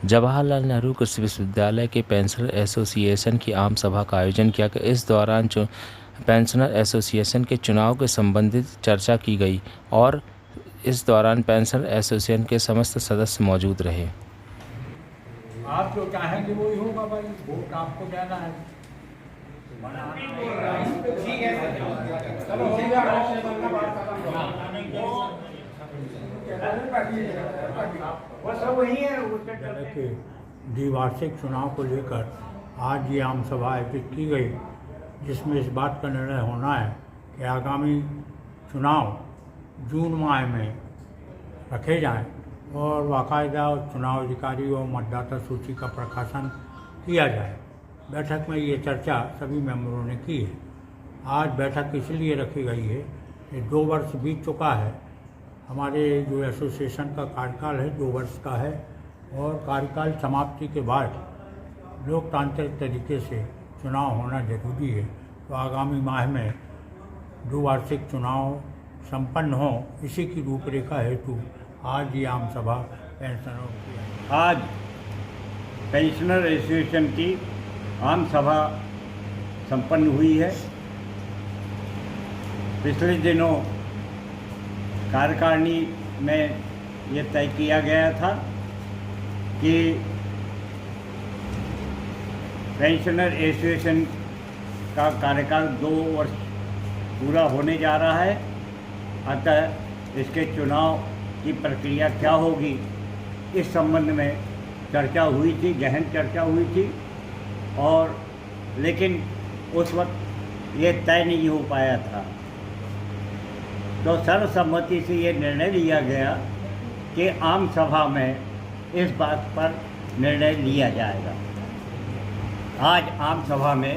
जवाहरलाल नेहरू कृषि विश्वविद्यालय के पेंशनर एसोसिएशन की आम सभा का आयोजन किया गया। इस दौरान पेंशनर एसोसिएशन के चुनाव के संबंधित चर्चा की गई और इस दौरान पेंशनर एसोसिएशन के समस्त सदस्य मौजूद रहे। आप जो चाहेंगे वो ही होगा भाई, वोट आपको देना है। ठीक है के द्विवार्षिक चुनाव को लेकर आज ये आम सभा आयोजित की गई, जिसमें इस बात का निर्णय होना है कि आगामी चुनाव जून माह में रखे जाएं और बाकायदा चुनाव अधिकारी और मतदाता सूची का प्रकाशन किया जाए। बैठक में ये चर्चा सभी मेंबरों ने की है। आज बैठक इसलिए रखी गई है कि 2 वर्ष बीत चुका है। हमारे जो एसोसिएशन का कार्यकाल है 2 वर्ष का है और कार्यकाल समाप्ति के बाद लोकतांत्रिक तरीके से चुनाव होना जरूरी है। तो आगामी माह में द्विवार्षिक चुनाव संपन्न हो, इसी की रूपरेखा हेतु आज ये आम सभा पेंशनरों की आज पेंशनर एसोसिएशन की आम सभा संपन्न हुई है। पिछले दिनों कार्यकारिणी में ये तय किया गया था कि पेंशनर एसोसिएशन का कार्यकाल 2 वर्ष पूरा होने जा रहा है, अतः इसके चुनाव की प्रक्रिया क्या होगी इस संबंध में चर्चा हुई थी, गहन चर्चा हुई थी। और लेकिन उस वक्त ये तय नहीं हो पाया था, तो सर्वसम्मति से ये निर्णय लिया गया कि आम सभा में इस बात पर निर्णय लिया जाएगा। आज आम सभा में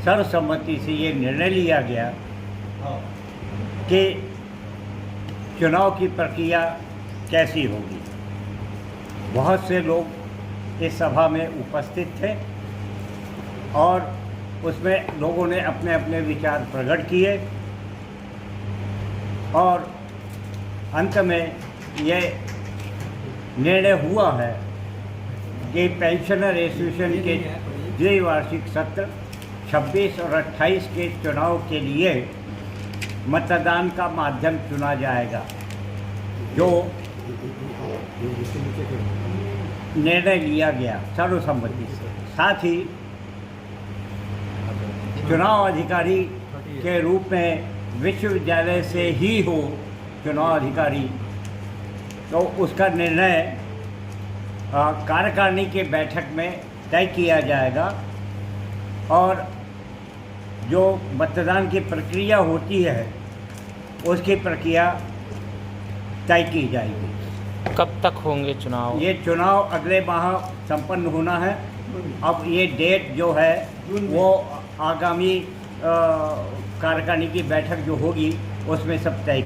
सर्वसम्मति से ये निर्णय लिया गया कि चुनाव की प्रक्रिया कैसी होगी। बहुत से लोग इस सभा में उपस्थित थे और उसमें लोगों ने अपने अपने विचार प्रकट किए और अंत में ये निर्णय हुआ है कि पेंशनर एसोसिएशन के द्विवार्षिक सत्र 26 और 28 के चुनाव के लिए मतदान का माध्यम चुना जाएगा, जो निर्णय लिया गया सर्वसम्मति से। साथ ही चुनाव अधिकारी के रूप में विश्वविद्यालय से ही हो चुनाव अधिकारी, तो उसका निर्णय कार्यकारिणी के बैठक में तय किया जाएगा और जो मतदान की प्रक्रिया होती है उसकी प्रक्रिया तय की जाएगी। कब तक होंगे चुनाव? ये चुनाव अगले माह संपन्न होना है। अब ये डेट जो है वो आगामी कार्यकारिणी की बैठक जो होगी उसमें सब तय